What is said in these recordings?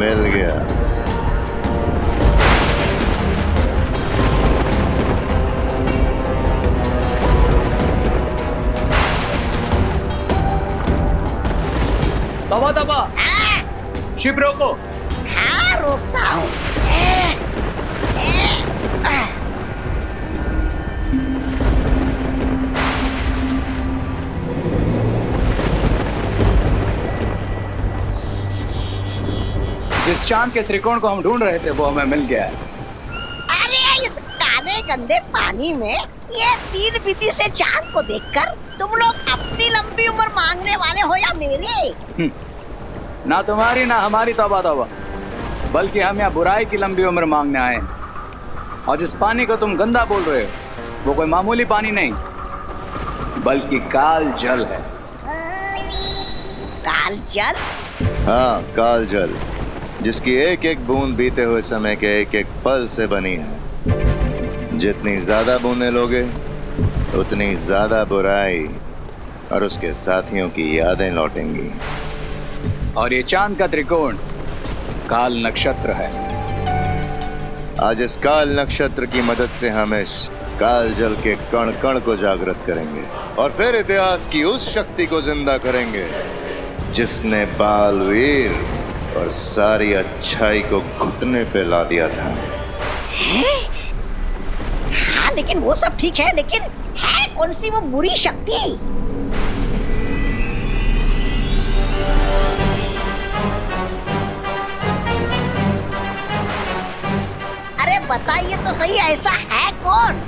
मिल गया। दबा दबा, शिप रोको। हाँ रोकता हूँ। जिस चांद के त्रिकोण को हम ढूंढ रहे थे वो हमें मिल गया है। अरे इस काले गंदे पानी में ये 3 विधि से चांद को देखकर तुम लोग अपनी लंबी उम्र मांगने वाले हो या मेरी? ना तुम्हारी ना हमारी तौबा तौबा, बल्कि हम यहाँ बुराई की लंबी उम्र मांगने आए हैं। और जिस पानी को तुम गंदा बोल रहे हो वो कोई मामूली पानी नहीं, बल्कि काल जल है। काल जल? हाँ, काल जल, जिसकी एक एक बूंद बीते हुए समय के एक एक पल से बनी है। जितनी ज्यादा बूंदें लोगे उतनी ज्यादा बुराई और उसके साथियों की यादें लौटेंगी। और ये चांद का त्रिकोण काल नक्षत्र है। आज इस काल नक्षत्र की मदद से हम इस काल जल के कण कण को जागृत करेंगे और फिर इतिहास की उस शक्ति को जिंदा करेंगे जिसने बालवीर और सारी अच्छाई को घुटने पे ला दिया था। है? हाँ लेकिन वो सब ठीक है, लेकिन है कौन सी वो बुरी शक्ति? अरे बताइए तो सही, ऐसा है कौन?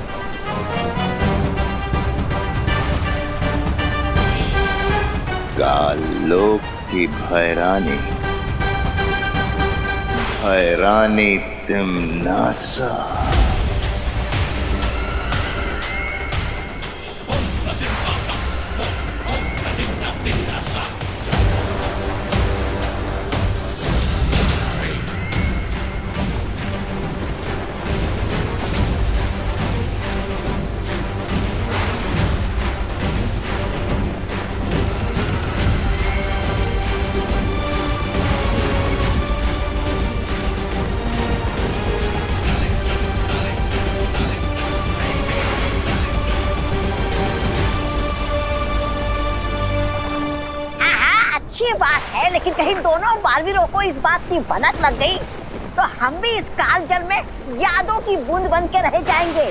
काल लोक की भैरानी, भैरानी तिम्नासा। अच्छी बात है, लेकिन कहीं दोनों बालवीरों को इस बात की भनक लग गई तो हम भी इस काल जल में यादों की बूंद बन के रह जाएंगे।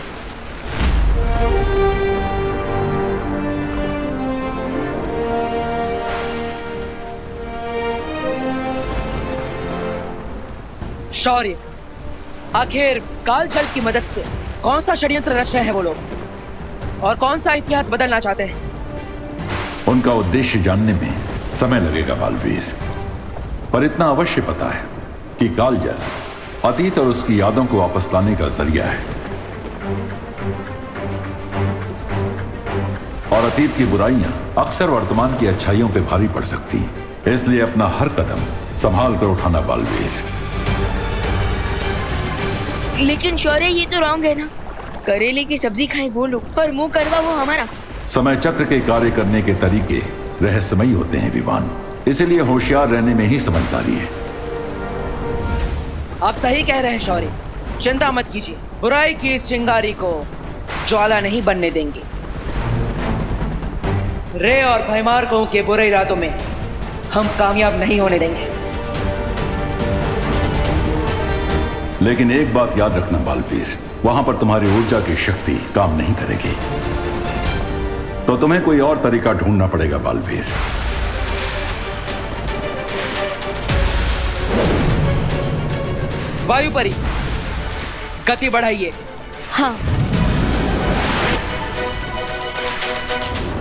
शौर्य, आखिर काल जल की मदद से कौन सा षड्यंत्र रच रहे हैं वो लोग और कौन सा इतिहास बदलना चाहते हैं? उनका उद्देश्य जानने में समय लगेगा बालवीर, पर इतना अवश्य पता है कि काल जल अतीत और उसकी यादों को वापस लाने का जरिया है और अतीत की बुराइयां अक्सर वर्तमान की अच्छाइयों पे भारी पड़ सकती हैं। इसलिए अपना हर कदम संभाल कर उठाना बालवीर। लेकिन शौर्य, ये तो रॉन्ग है ना। करेले की सब्जी खाए वो लोग, पर मुंह कड़वा वो हमारा। समय चक्र के कार्य करने के तरीके रहस्यमयी होते हैं विवान, इसीलिए होशियार रहने में ही समझदारी है। आप सही कह रहे हैं शौर्य, चिंता मत कीजिए, बुराई की इस चिंगारी को ज्वाला नहीं बनने देंगे। रे और भयमार्कों के बुरे इरादों में हम कामयाब नहीं होने देंगे। लेकिन एक बात याद रखना बालवीर, वहां पर तुम्हारी ऊर्जा की शक्ति काम नहीं करेगी, तो तुम्हें कोई और तरीका ढूंढना पड़ेगा बालवीर। वायुपरी, गति बढ़ाइए। हाँ।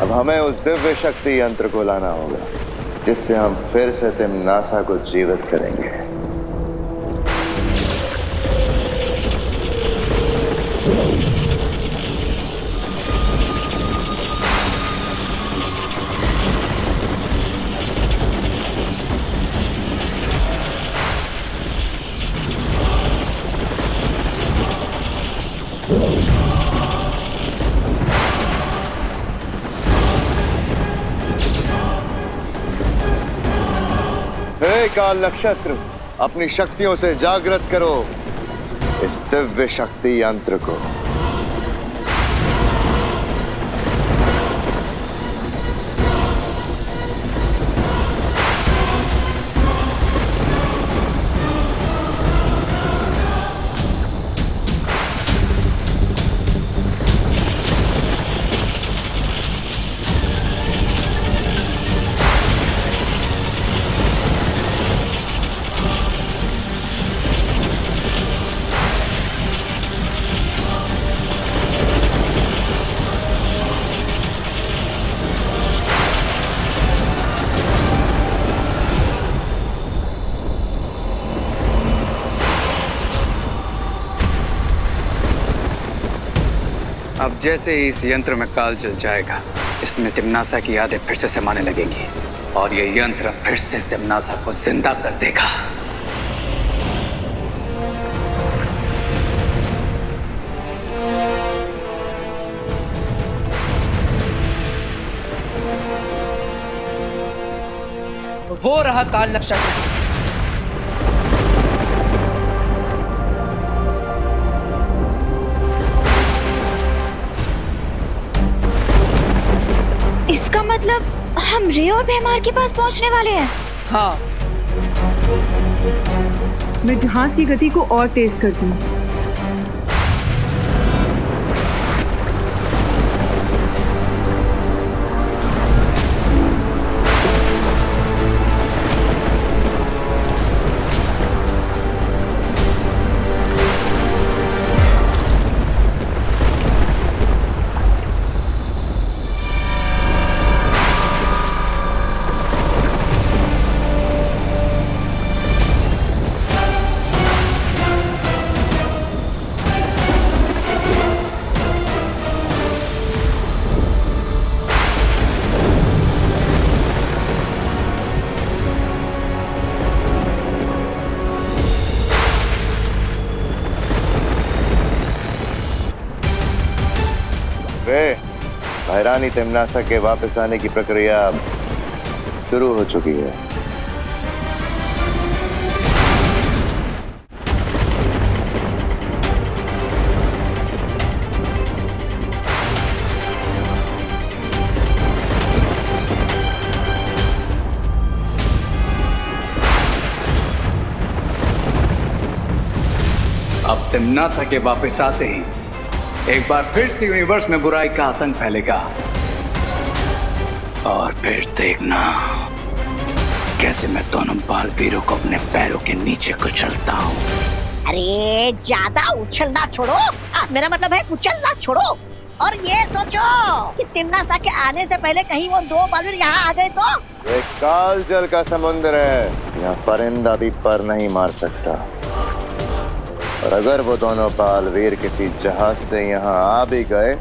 अब हमें उस दिव्य शक्ति यंत्र को लाना होगा जिससे हम फिर से तिम्नासा को जीवित करेंगे। हे काल नक्षत्र, अपनी शक्तियों से जागृत करो इस दिव्य शक्ति यंत्र को। अब जैसे ही इस यंत्र में काल जल जाएगा, इसमें तिम्नासा की यादें फिर से समाने लगेंगी और ये यंत्र फिर से तिम्नासा को जिंदा कर देगा। वो रहा काल नक्षत्र। इसका मतलब हम रे और भैमार के पास पहुंचने वाले हैं। हाँ, मैं जहाज की गति को और तेज करती हूँ। भैरानी तिम्नासा के वापस आने की प्रक्रिया अब शुरू हो चुकी है। अब तिम्नासा के वापस आते ही एक बार फिर से यूनिवर्स में बुराई का आतंक फैलेगा और फिर देखना कैसे मैं दोनों बालवीरों को अपने पैरों के नीचे कुचलता हूँ। अरे ज्यादा उछलना छोड़ो, मेरा मतलब है कुचलना छोड़ो। और ये सोचो कि तिम्नासा के आने से पहले कहीं वो दो बालवीर यहाँ आ गए तो। ये काल जल का समुद्र है, यहाँ परिंदा भी पर नहीं मार सकता। और अगर वो दोनों बालवीर किसी जहाज से यहाँ आ भी गए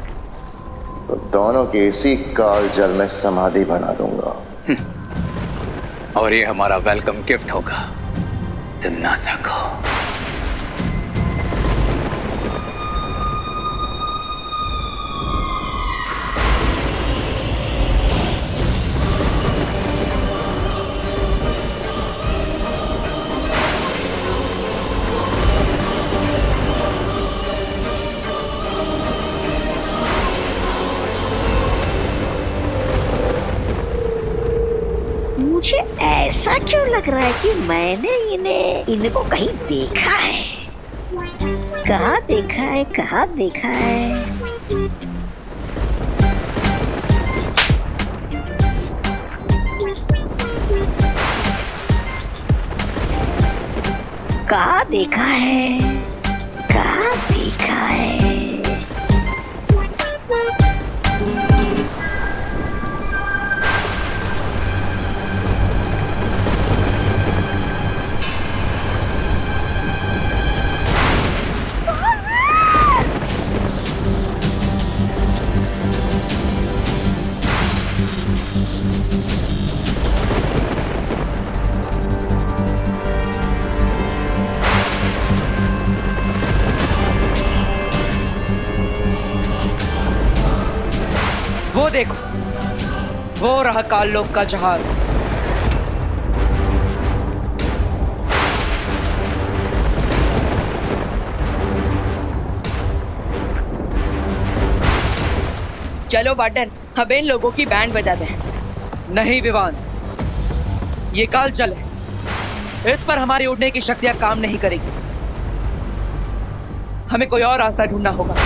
तो दोनों की इसी काल जल में समाधि बना दूंगा। और ये हमारा वेलकम गिफ्ट होगा तिम्नासा को। मुझे ऐसा क्यों लग रहा है कि मैंने इनको कहीं देखा है। कहाँ देखा है, कहाँ देखा है? कहाँ देखा है, कहाँ देखा है? वो देखो, वो रहा काल लोक का जहाज। चलो बाटन, अब इन लोगों की बैंड बजाते हैं। नहीं विवान, ये काल जल है, इस पर हमारी उड़ने की शक्तियां काम नहीं करेगी। हमें कोई और रास्ता ढूंढना होगा।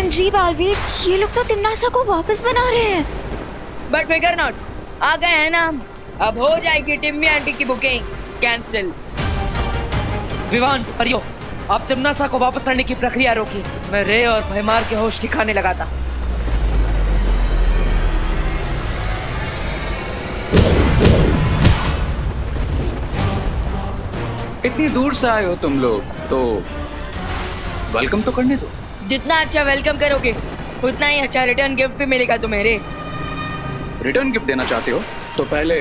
जी बालवीर, ये लोग तो तिमनासा को वापस बना रहे हैं। बट फिकर नॉट, आ गए हैं ना हम। अब हो जाएगी टिम्मी आंटी की बुकिंग कैंसिल। विवान, परियो, आप तिमनासा को वापस करने की प्रक्रिया रोकी। मैं रे और भयमार के होश ठिकाने लगा था। इतनी दूर से आए हो तुम लोग, तो वेलकम तो करने दो। जितना अच्छा वेलकम करोगे उतना ही अच्छा रिटर्न गिफ्ट भी मिलेगा तुम्हें रे। रिटर्न गिफ्ट देना चाहते हो तो पहले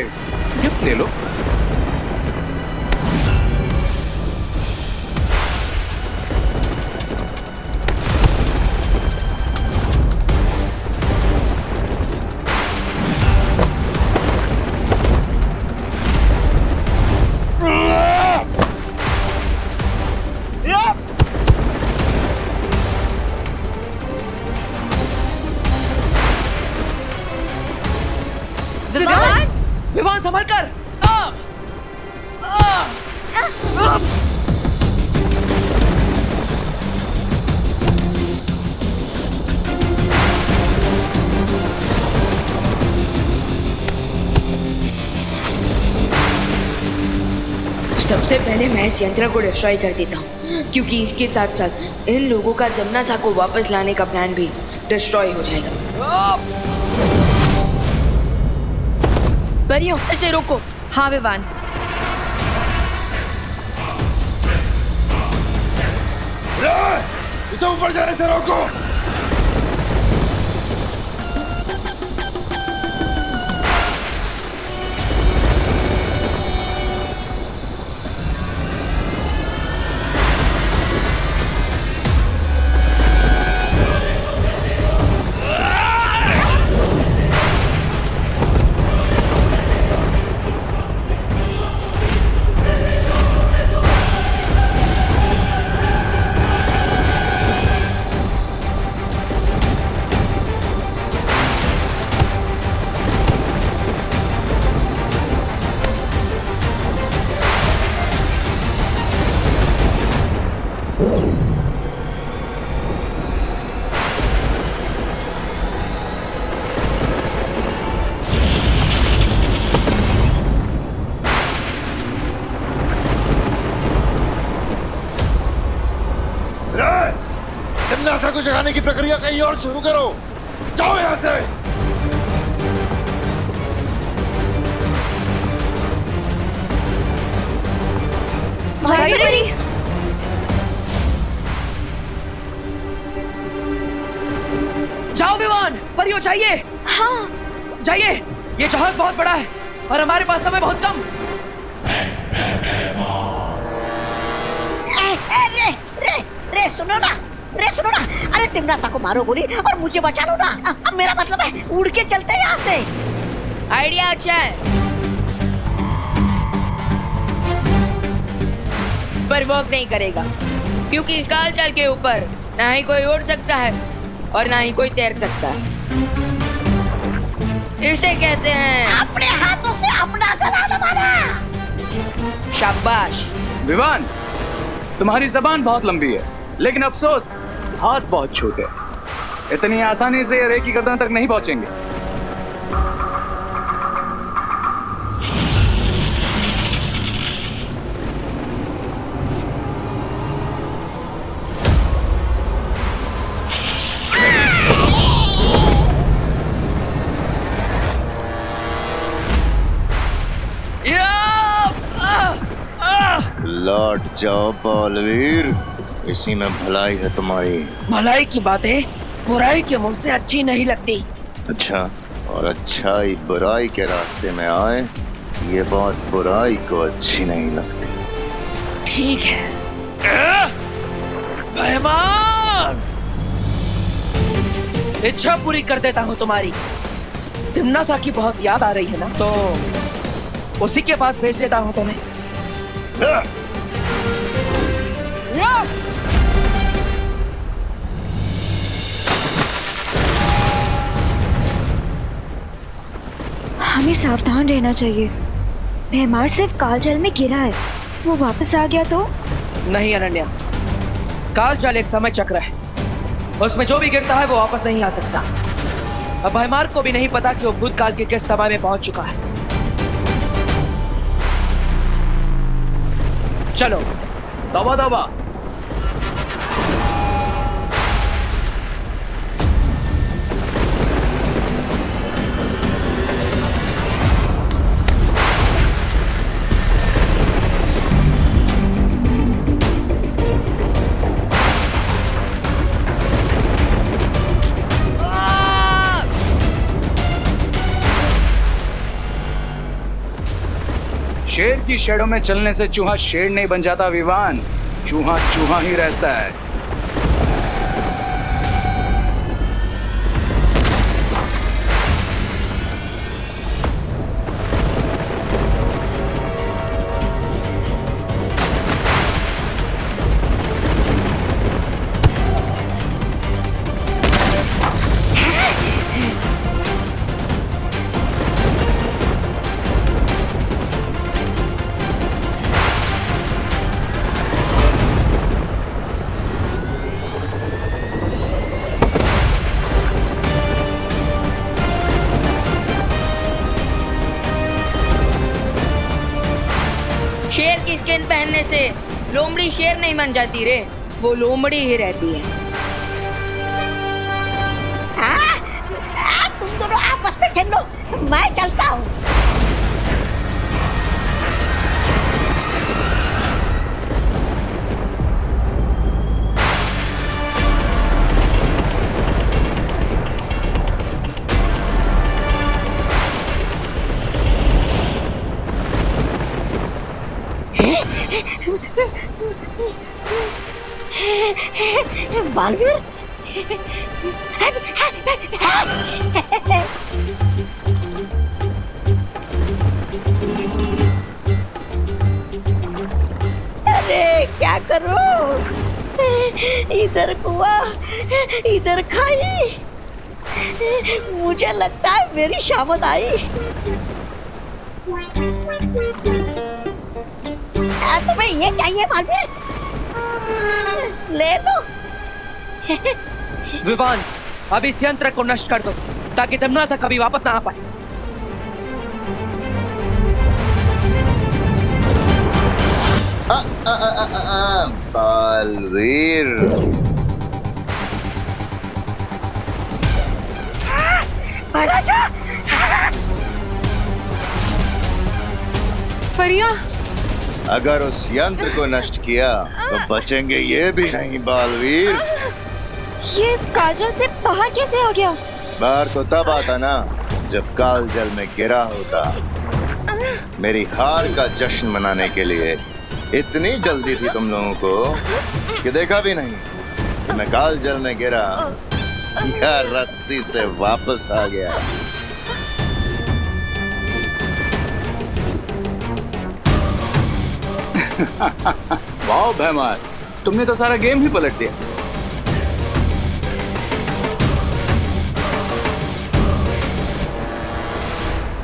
गिफ्ट ले लो। विवान, संभल कर। सबसे पहले मैं इस यंत्र को डिस्ट्रॉय कर देता हूँ, क्योंकि इसके साथ साथ इन लोगों का तिमनासा को वापस लाने का प्लान भी डिस्ट्रॉय हो जाएगा। परियों, इसे रोको। हाँ विवान। इसे ऊपर जाने से रोको। तिमनासा को जगाने की प्रक्रिया कहीं और शुरू करो। जाओ यहाँ से। भाई बड़ी, जाओ विवान, परियो जाइए। हाँ जाइए, ये जहाज बहुत बड़ा है और हमारे पास समय बहुत कम। रे सुनो ना, अरे तिमनासा को मारो गोली और मुझे बचा लो ना। अब मेरा मतलब है उड़ के चलते यहाँ से। आइडिया अच्छा है, पर वर्क नहीं करेगा, क्योंकि इस काल जल के ऊपर ना ही कोई उड़ सकता है और ना ही कोई तैर सकता है। इसे कहते हैं अपने हाथों से अपना गला दबाना। शाबाश। विवान, तुम्हारी जबान बहुत लंबी है, लेकिन अफसोस हाथ बहुत छोटे। इतनी आसानी से रे की गर्दन तक नहीं पहुंचेंगे। लौट जाओ बालवीर, इसी में भलाई है तुम्हारी। भलाई की बातें बुराई के मुंह से अच्छी नहीं लगती। अच्छा, और अच्छाई बुराई के रास्ते में आए, ये बात बुराई को अच्छी नहीं लगती। ठीक है मेहमान, इच्छा पूरी कर देता हूँ तुम्हारी। तिमनासा की बहुत याद आ रही है ना, तो उसी के पास भेज देता हूँ तुम्हें। हमें सावधान रहना चाहिए। भैमार सिर्फ कालजल में गिरा है, वो वापस आ गया तो? नहीं अनन्या, कालजल एक समय चक्र है, उसमें जो भी गिरता है वो वापस नहीं आ सकता। अब भैमार को भी नहीं पता कि वो भूतकाल के किस समय में पहुंच चुका है। चलो तौबा तौबा। शेर की शेडों में चलने से चूहा शेर नहीं बन जाता विवान, चूहा चूहा ही रहता है। शेर की स्किन पहनने से लोमड़ी शेर नहीं बन जाती रे, वो लोमड़ी ही रहती है। तुम दोनों आपस में खेल लो, मैं चलता हूँ। बालवीर, अरे क्या करो, इधर कुआं इधर खाई। मुझे लगता है मेरी शामत आई। तुम्हें ये चाहिए बालवीर, ले लो। विवान, अब इस यंत्र को नष्ट कर दो ताकि तिमनासा कभी वापस ना आ पाए। बालवीर, फरिया, अगर उस यंत्र को नष्ट किया तो बचेंगे ये भी नहीं बालवीर। ये कालजल से बाहर कैसे आ गया? बाहर तो तब आता ना जब काल जल में गिरा होता। मेरी हार का जश्न मनाने के लिए इतनी जल्दी थी तुम लोगों को कि देखा भी नहीं कि मैं काल जल में गिरा या रस्सी से वापस आ गया। वाह भैमार, तुमने तो सारा गेम ही पलट दिया।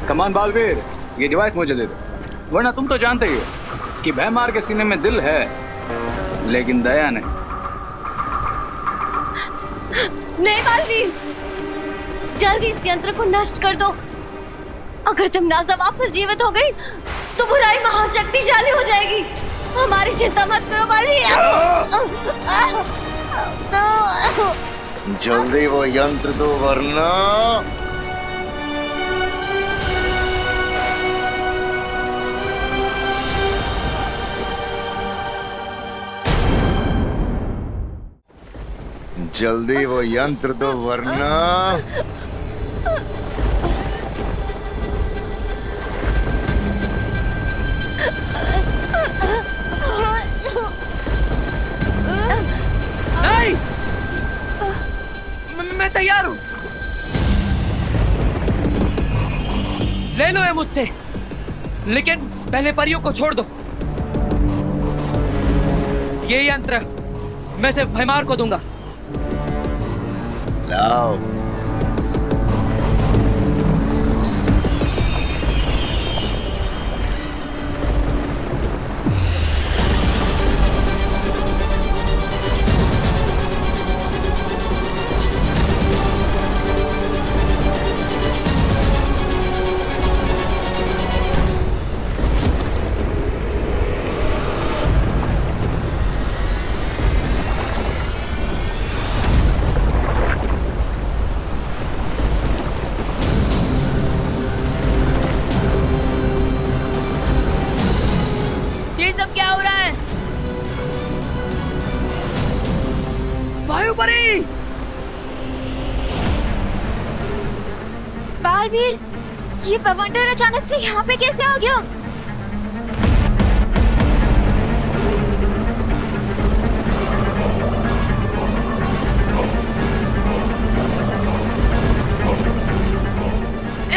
कमान बालवीर, ये डिवाइस मुझे दे दो, वरना तुम तो जानते ही हो कि भैमार के सीने में दिल है लेकिन दया नहीं। नहीं बालवीर, जल्दी इस यंत्र को नष्ट कर दो। अगर तुमनासा वापस जीवित हो गई तो बुराई महाशक्तिशाली हो जाएगी। हमारी चिंता मत करो बालवीर। जल्दी वो यंत्र दो वरना। जल्दी वो यंत्र दो वरना। नहीं, मैं तैयार हूं। ले लो ये मुझसे, लेकिन पहले परियों को छोड़ दो। ये यंत्र मैं सिर्फ भैमार को दूंगा। लाओ। ये सब क्या हो रहा है? वायुपरी! बालवीर, ये बवंडर अचानक से यहाँ पे कैसे आ गया?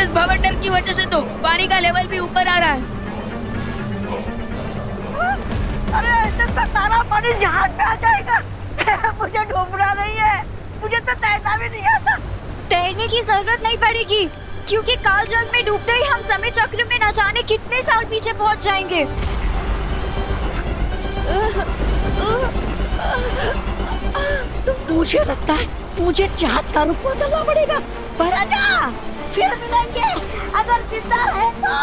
इस भवंडर की वजह से तो पानी का लेवल भी ऊपर आ रहा है। अरे ऐसे तो सारा पानी जहाज पे आ जाएगा। मुझे डूबना नहीं है, मुझे तो तैरना भी नहीं आता। तैरने की जरूरत नहीं पड़ेगी, क्योंकि काल जल में डूबते ही हम समय चक्र में न जाने कितने साल पीछे पहुंच जाएंगे। मुझे लगता है मुझे जहाज का रूप बदलना पड़ेगा। पर आजा, फिर मिलेंगे अगर जिंदा है तो।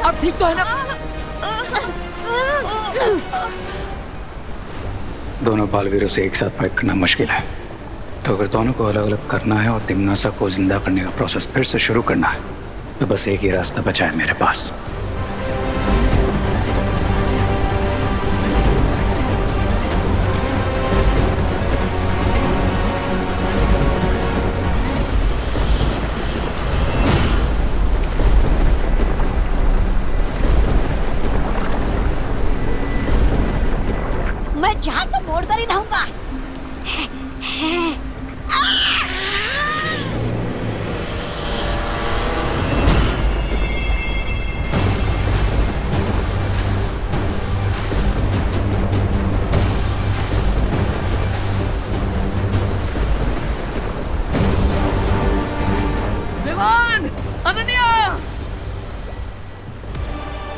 अब ठीक तो है ना? दोनों बालवीरों से एक साथ फाइट करना मुश्किल है, तो अगर दोनों को अलग अलग करना है और तिम्नासा को जिंदा करने का प्रोसेस फिर से शुरू करना है, तो बस एक ही रास्ता बचा है मेरे पास। मैं जहाज तो मोड़ कर ही रहूंगा। विमान! अनन्या!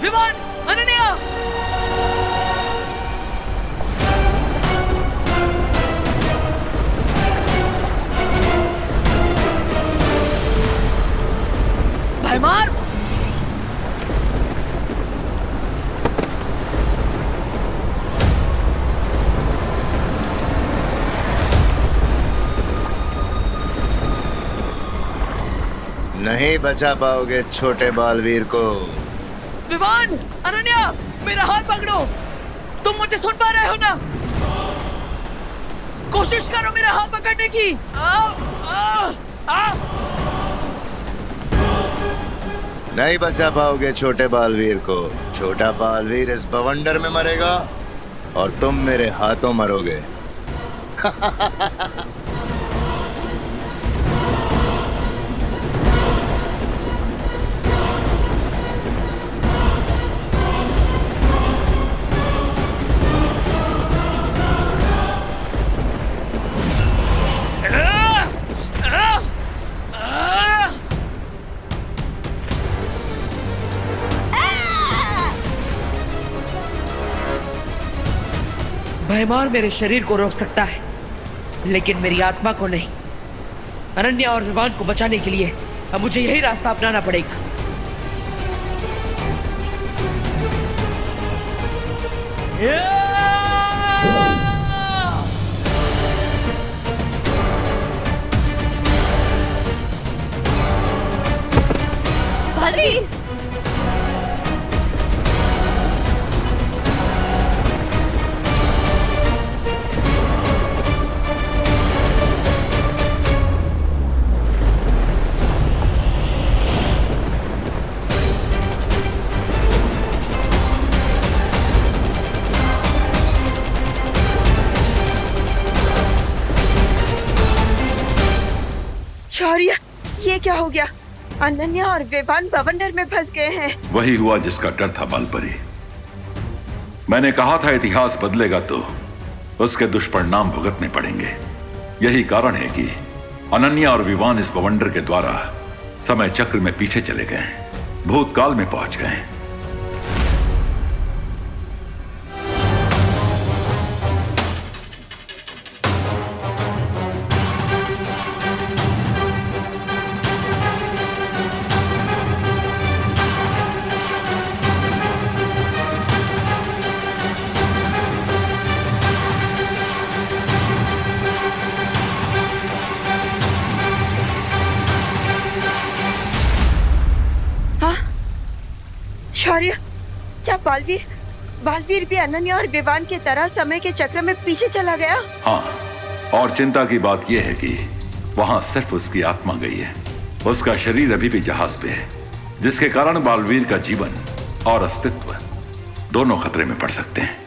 विमान! अनन्या! भैमार! नहीं बचा पाओगे छोटे बालवीर को। विमान! अनन्या! मेरा हाथ पकड़ो! तुम मुझे सुन पा रहे हो ना? कोशिश करो मेरा हाथ पकड़ने की। नहीं बचा पाओगे छोटे बालवीर को। छोटा बालवीर इस बवंडर में मरेगा और तुम मेरे हाथों मरोगे। भयमार मेरे शरीर को रोक सकता है, लेकिन मेरी आत्मा को नहीं। अनन्या और विवान को बचाने के लिए अब मुझे यही रास्ता अपनाना पड़ेगा। बालवीर, शौर्य, ये क्या हो गया? अनन्या और विवान बवंडर में फंस गए हैं। वही हुआ जिसका डर था बालपरी। मैंने कहा था इतिहास बदलेगा तो उसके दुष्परिणाम भुगतने पड़ेंगे। यही कारण है कि अनन्या और विवान इस बवंडर के द्वारा समय चक्र में पीछे चले गए, भूतकाल में पहुंच गए। शौर्य, क्या बालवीर भी अनन्या और विवान की तरह समय के चक्र में पीछे चला गया? हाँ, और चिंता की बात यह है कि वहां सिर्फ उसकी आत्मा गई है। उसका शरीर अभी भी जहाज पे है, जिसके कारण बालवीर का जीवन और अस्तित्व दोनों खतरे में पड़ सकते हैं।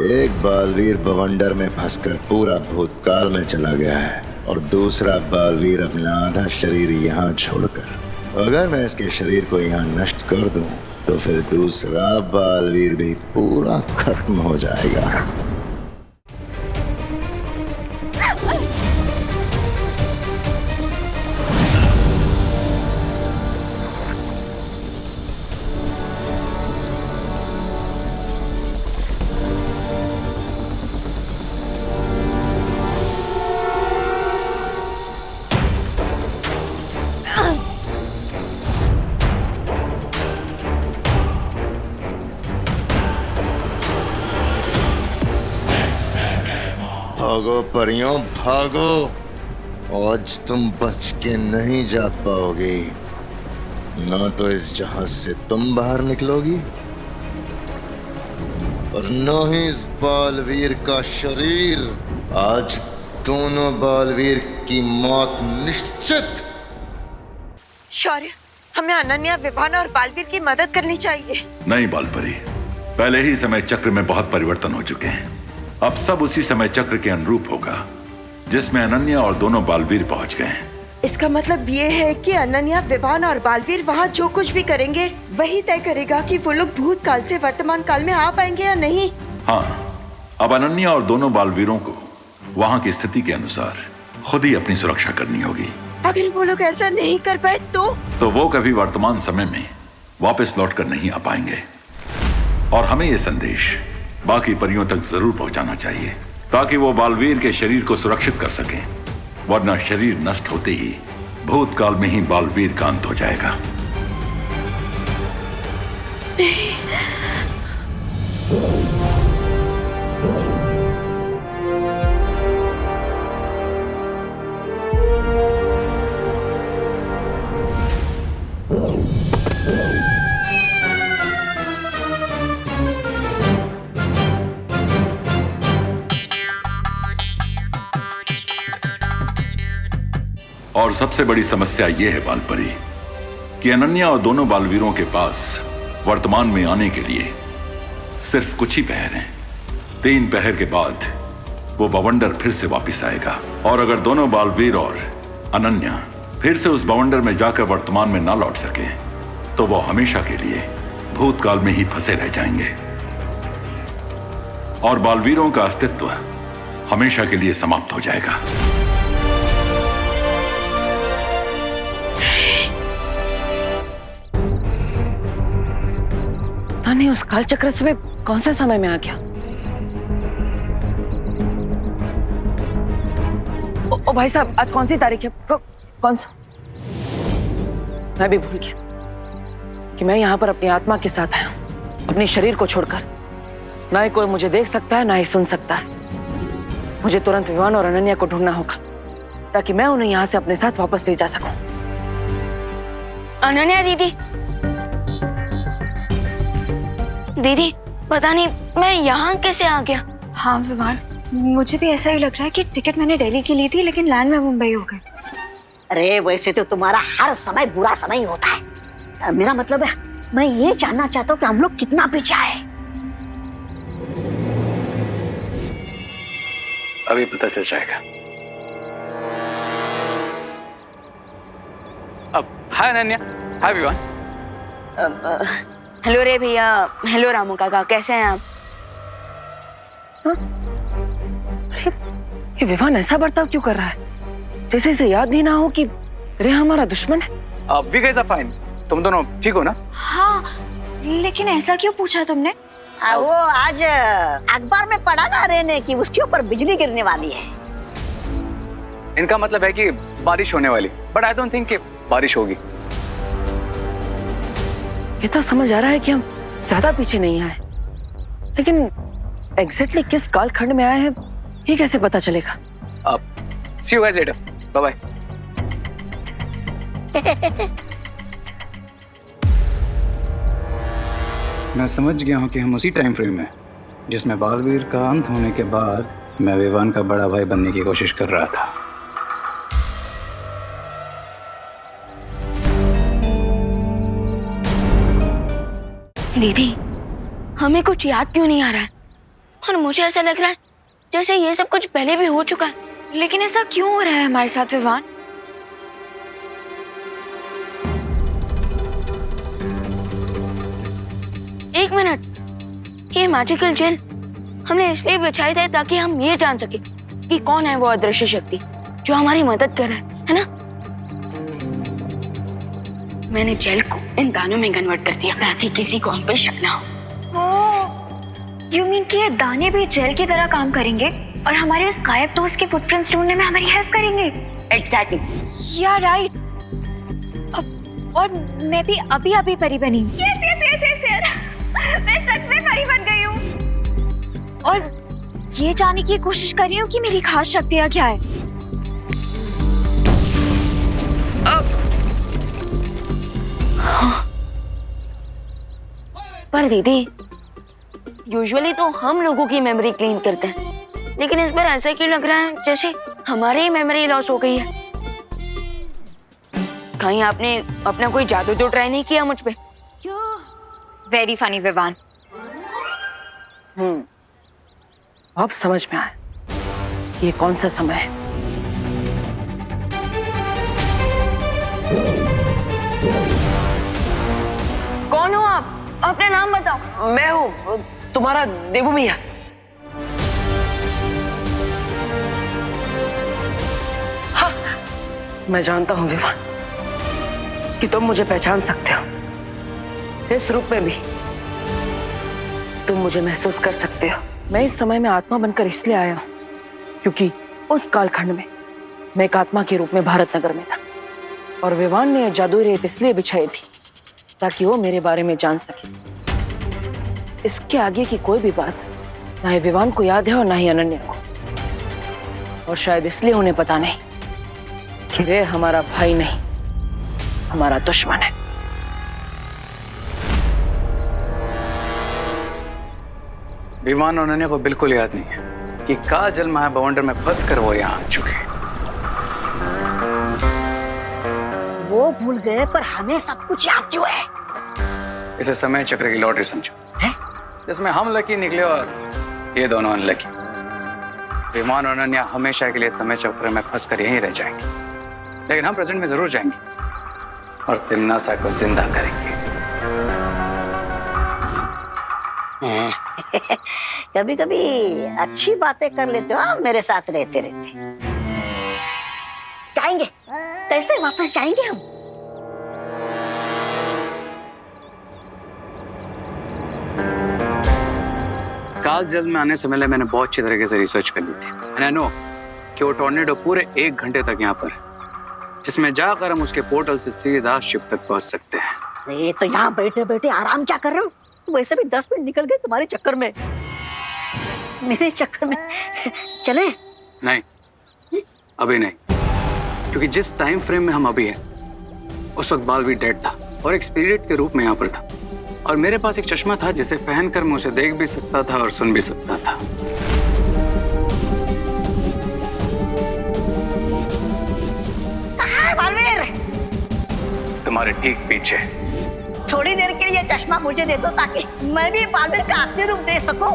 एक बालवीर बवंडर में फंसकर पूरा भूतकाल में चला गया है और दूसरा बालवीर अपना आधा शरीर यहाँ छोड़कर। अगर मैं इसके शरीर को यहाँ नष्ट कर दूं तो फिर दूसरा बालवीर भी पूरा खत्म हो जाएगा। भागो परियों भागो, आज तुम बच के नहीं जा पाओगी। ना तो इस जहाज से तुम बाहर निकलोगी और न ही इस बालवीर का शरीर। आज दोनों बालवीर की मौत निश्चित। शौर्य, हमें अनन्या, विवान और बालवीर की मदद करनी चाहिए। नहीं बालपरी, पहले ही समय चक्र में बहुत परिवर्तन हो चुके हैं। अब सब उसी समय चक्र के अनुरूप होगा जिसमें अनन्या और दोनों बालवीर पहुंच गए हैं। इसका मतलब ये है कि अनन्या, विवान और बालवीर वहाँ जो कुछ भी करेंगे वही तय करेगा कि वो लोग भूतकाल से वर्तमान काल में आ पाएंगे या नहीं। हाँ, अब अनन्या और दोनों बालवीरों को वहां की स्थिति के अनुसार खुद ही अपनी सुरक्षा करनी होगी। अगर वो लोग ऐसा नहीं कर पाए तो वो कभी वर्तमान समय में वापस लौटकर नहीं आ पाएंगे। और हमें ये संदेश बाकी परियों तक जरूर पहुंचाना चाहिए ताकि वो बालवीर के शरीर को सुरक्षित कर सकें, वरना शरीर नष्ट होते ही भूतकाल में ही बालवीर का अंत हो जाएगा। और सबसे बड़ी समस्या यह है बालपरी कि अनन्या और दोनों बालवीरों के पास वर्तमान में आने के लिए सिर्फ कुछ ही पहर हैं। 3 पहर के बाद वो बवंडर फिर से वापस आएगा, और अगर दोनों बालवीर और अनन्या फिर से उस बवंडर में जाकर वर्तमान में ना लौट सके तो वो हमेशा के लिए भूतकाल में ही फंसे रह जाएंगे और बालवीरों का अस्तित्व हमेशा के लिए समाप्त हो जाएगा। नहीं, उस काल चक्र से मैं कौन सा समय में आ गया? ओ भाई साहब, आज कौन सी तारीख है? कौन सा? मैं भी भूल गया कि मैं यहाँ पर अपनी आत्मा के साथ आया हूँ, अपने शरीर को छोड़कर। ना ही कोई मुझे देख सकता है, ना ही सुन सकता है। मुझे तुरंत विवान और अनन्या को ढूंढना होगा ताकि मैं उन्हें यहाँ से अपने साथ वापस ले जा सकूं। अनन्या दीदी, दीदी पता नहीं मैं यहाँ कैसे आ गया। हाँ विवान, मुझे भी ऐसा ही लग रहा है कि टिकट मैंने दिल्ली की ली थी लेकिन लैंड में मुंबई हो गई। अरे वैसे तो तुम्हारा हर समय बुरा समय ही होता है। मेरा मतलब है, मैं ये जानना चाहता हूँ कि हम लोग कितना पीछे आए। अभी पता चल जाएगा। अब हाय अनन्या, हाय विवान। हेलो रे भैया, हेलो रामू काका, कैसे हैं आप? ये विवान ऐसा बर्ताव क्यों कर रहा है जैसे इसे याद नहीं ना हो कि रे हमारा दुश्मन है। We guys are fine. तुम दोनों ठीक हो ना? हाँ, लेकिन ऐसा क्यों पूछा तुमने? वो आज अखबार में पढ़ा ना रे ने कि उसके ऊपर बिजली गिरने वाली है। इनका मतलब है कि बारिश होने वाली, बट आई डोंट थिंक कि बारिश होगी। ये तो समझ आ रहा है कि हम ज्यादा पीछे नहीं आए, लेकिन एग्जैक्टली किस कालखंड में आए हैं ये कैसे पता चलेगा? See you guys later, bye bye. मैं समझ गया हूँ कि हम उसी टाइम फ्रेम में जिसमें बालवीर का अंत होने के बाद मैं विवान का बड़ा भाई बनने की कोशिश कर रहा था। दीदी, हमें कुछ याद क्यों नहीं आ रहा है? और मुझे ऐसा लग रहा है जैसे ये सब कुछ पहले भी हो चुका है। लेकिन ऐसा क्यों हो रहा है हमारे साथ विवान? एक मिनट, ये मैजिकल जेल हमने इसलिए बिछाई थी ताकि हम ये जान सके कि कौन है वो अदृश्य शक्ति जो हमारी मदद कर रहा है ना? मैंने जेल को इन दानों में कन्वर्ट कर दिया ताकि किसी को हम पे शक ना हो। यू मीन कि ये दाने भी जेल की तरह काम करेंगे और हमारे उस गायब दोस्त के फुटप्रिंट्स ढूंढने में हमारी हेल्प करेंगे? एग्जैक्टली। या राइट। और मैं भी अभी परी बनी। Yes yes yes yes yes, मैं सच में परी बन गई हूँ और ये जानने की कोशिश कर रही हूँ कि मेरी खास शक्तियाँ क्या है। पर दीदी, यूजुअली तो हम लोगों की मेमोरी क्लीन करते हैं, लेकिन इस बार ऐसा क्यों लग रहा है जैसे हमारी ही मेमोरी लॉस हो गई है। कहीं आपने अपना कोई जादू तो ट्राई नहीं किया मुझ पे? Very funny Vivaan. अब समझ में आया ये कौन सा समय है। कौन हो आप? अपना नाम बताओ। मैं हूँ तुम्हारा देवू भैया। हाँ, मैं जानता हूँ विवान कि तुम मुझे पहचान सकते हो। इस रूप में भी तुम मुझे महसूस कर सकते हो। मैं इस समय में आत्मा बनकर इसलिए आया हूँ क्योंकि उस कालखंड में मैं एक आत्मा के रूप में भारत नगर में था और विवान ने जादुई रेत इसलिए बिछाई थी ताकि वो मेरे बारे में जान सके। इसके आगे की कोई भी बात ना ही विवान को याद है और ना ही अनन्या को, और शायद इसलिए उन्हें पता नहीं कि रे हमारा भाई नहीं, हमारा दुश्मन है। विवान और अनन्या को बिल्कुल याद नहीं है कि काल जल महाबवंडर में फंस कर वो यहाँ आ चुके। वो भूल गए पर हमें सब कुछ याद क्यों है? इसे समय चक्र की लॉटरी समझो, जिसमें हम लकी निकले और ये दोनों अनलकी। विमान और अनन्या हमेशा के लिए समय चक्र में फंसकर यहीं रह जाएंगे, लेकिन हम प्रेजेंट में जरूर जाएंगे और तिम्नासा को जिंदा करेंगे। कभी कभी अच्छी बातें कर लेते हो आप मेरे साथ रहते रहते। जाएंगे कैसे वापस जाएंगे हम? काल जल में आने से पहले मैंने बहुत अच्छी तरीके से रिसर्च कर ली थी। एंड आई नो कि वो टॉर्नेडो पूरे 1 घंटे तक यहाँ पर, जिसमें जाकर हम उसके पोर्टल से सीधा शिप तक पहुंच सकते हैं। अरे तो यहाँ बैठे बैठे आराम क्या कर रहे हो? वैसे भी 10 मिनट निकल गए तुम्हारे चक्कर में, मेरे चक्कर में। चले? नहीं, अभी नहीं, क्योंकि जिस टाइम फ्रेम में हम अभी हैं उस वक्त बालवीर डेड था और एक स्पिरिट के रूप में यहाँ पर था, और मेरे पास एक चश्मा था जिसे पहनकर मैं उसे देख भी सकता था और सुन भी सकता था। कहाँ है बालवीर? तुम्हारे ठीक पीछे। थोड़ी देर के लिए चश्मा मुझे दे दो ताकि मैं भी बालवीर का असली रूप देख सकूं।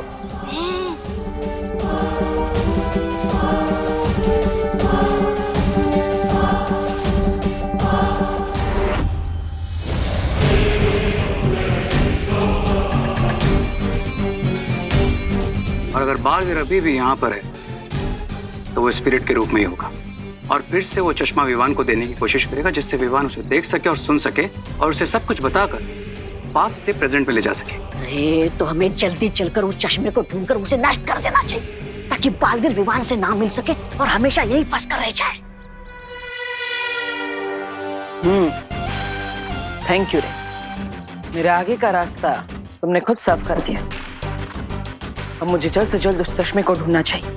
और अगर बालवीर अभी भी यहाँ पर है तो वो स्पिरिट के रूप में ही होगा, और फिर से वो चश्मा विवान को देने की कोशिश करेगा, जिससे विवान उसे देख सके और सुन सके और उसे सब कुछ बताकर पास्ट से प्रेजेंट में ले जा सके। अरे तो हमें जल्दी चलकर उस चश्मे को ढूंढकर उसे नष्ट कर देना चाहिए ताकि बालवीर विवान से ना मिल सके और हमेशा यही फंस कर रह जाए। थैंक यू रे, मेरे आगे का रास्ता तुमने खुद साफ कर दिया। अब मुझे जल्द से जल्द उस चश्मे को ढूंढना चाहिए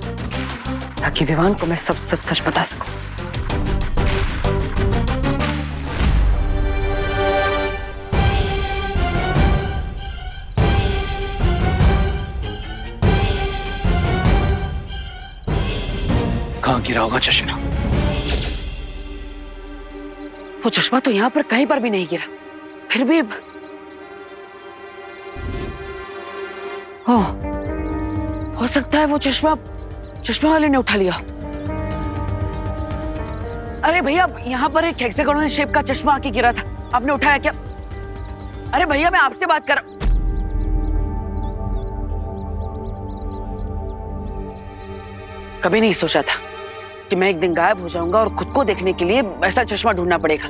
ताकि विवान को मैं सब सच सच बता सकूं। कहाँ गिरा होगा चश्मा? वो चश्मा तो यहाँ पर कहीं पर भी नहीं गिरा, फिर भी हो सकता है वो चश्मा वाले ने उठा लिया। अरे भैया, यहाँ पर एक हेक्सागोनल शेप का चश्मा आके गिरा था, आपने उठाया क्या? अरे भैया, मैं आपसे बात कर। कभी नहीं सोचा था कि मैं एक दिन गायब हो जाऊंगा और खुद को देखने के लिए ऐसा चश्मा ढूंढना पड़ेगा।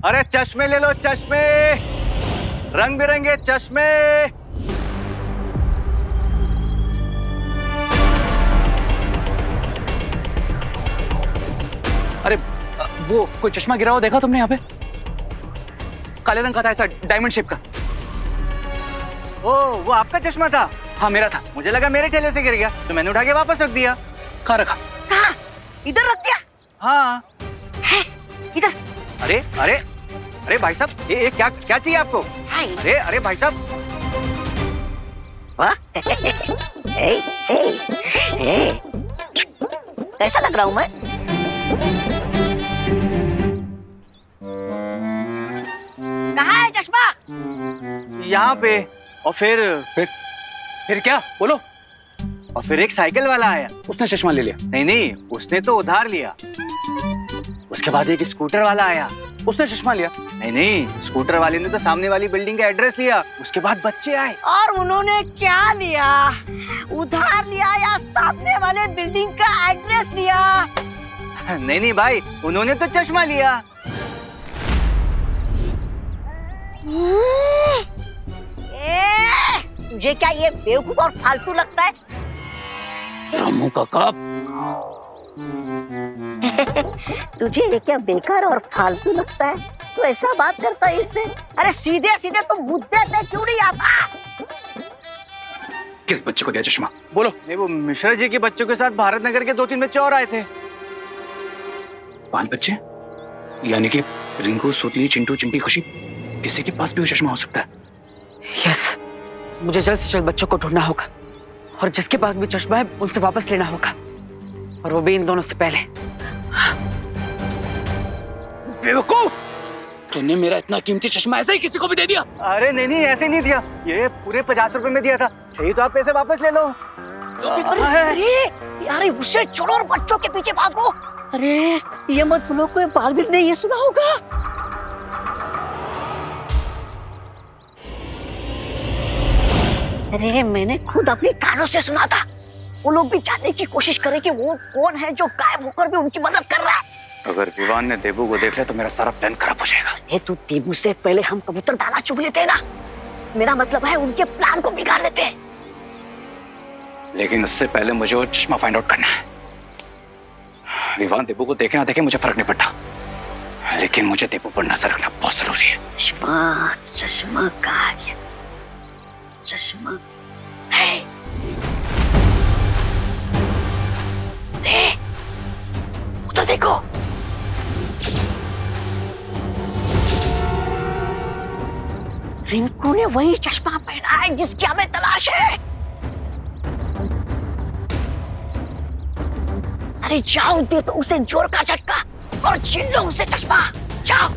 अरे चश्मे ले लो, चश्मे, रंग बिरंगे चश्मे। अरे वो कोई चश्मा गिरा हुआ देखा तुमने यहाँ पे? काले रंग का था, ऐसा डायमंड शेप का। ओ, वो आपका चश्मा था? हाँ, मेरा था। मुझे लगा मेरे ठेले से गिर गया तो मैंने उठा के वापस रख दिया। कहाँ रखा? कहाँ? इधर रख दिया? हाँ। है इधर। अरे अरे अरे भाई साहब, ये क्या क्या चाहिए आपको? अरे अरे भाई साहब, कैसा लग रहा हूँ मैं? कहाँ है चश्मा? यहाँ पे। और फिर क्या बोलो? और फिर एक साइकिल वाला आया। उसने चश्मा ले लिया? नहीं नहीं, उसने तो उधार लिया। उसके बाद एक स्कूटर वाला आया। उसने चश्मा लिया? नहीं नहीं, स्कूटर वाले ने तो सामने वाली बिल्डिंग का एड्रेस लिया। उसके बाद बच्चे आए। और उन्होंने क्या लिया? उधार लिया या सामने वाले बिल्डिंग का एड्रेस लिया? नहीं नहीं भाई, उन्होंने तो चश्मा लिया। तुझे क्या ये बेवकूफ और फालतू लगता है? रामू काका, तुझे ये क्या बेकार और फालतू लगता है? तू ऐसा बात करता है इससे? अरे सीधे सीधे तुम मुद्दे पे क्यों नहीं आता? किस बच्चे को दिया चश्मा? बोलो। नहीं, वो मिश्रा जी के बच्चों के साथ भारत नगर के 2-3 बच्चे और आए थे। 5 बच्चे? यानी कि रिंकू, सुतली, चिंटू, चिंटी, खुशी, किसी के पास भी वो चश्मा हो सकता है। यस, मुझे जल्द से जल्द बच्चों को ढूंढना होगा और जिसके पास भी चश्मा है उनसे वापस लेना होगा, और वो भी इन दोनों से पहले। बेवकूफ, तूने मेरा इतना कीमती चश्मा ऐसे ही किसी को भी दे दिया? अरे नहीं नहीं, ऐसे नहीं दिया, ये पूरे 50 रुपए में दिया था। सही तो आप पैसे वापस ले लो। अरे उससे छोड़ो और बच्चों के पीछे भागो। अरे ये मत भूलो, कोई बालवीर ने ये सुना होगा। अरे मैंने खुद अपने कानों से सुना था। वो लोग भी जानने की कोशिश करें कि वो कौन है जो गायब होकर भी उनकी मदद कर रहा है। अगर विवान ने देबू को देख लिया तो मेरा सारा प्लान खराब हो जाएगा। ये तू देबू से पहले हम कबूतर दाना चुग लेते हैं ना। मेरा मतलब है उनके प्लान को बिगाड़ देते हैं। लेकिन उससे पहले मुझे वो चश्मा फाइंड आउट करना है। विवान देबू को देखे ना देखे मुझे फर्क नहीं पड़ता, लेकिन मुझे देबू पर नजर रखना बहुत जरूरी है। चश्मा चश्मा कहाँ गया? चश्मा है। उधर देखो। रिंकू ने वही चश्मा पहना है जिसकी हमें तलाश है। अरे जाओ, दे दो उसे जोर का झटका और छीन लो उसे चश्मा। जाओ।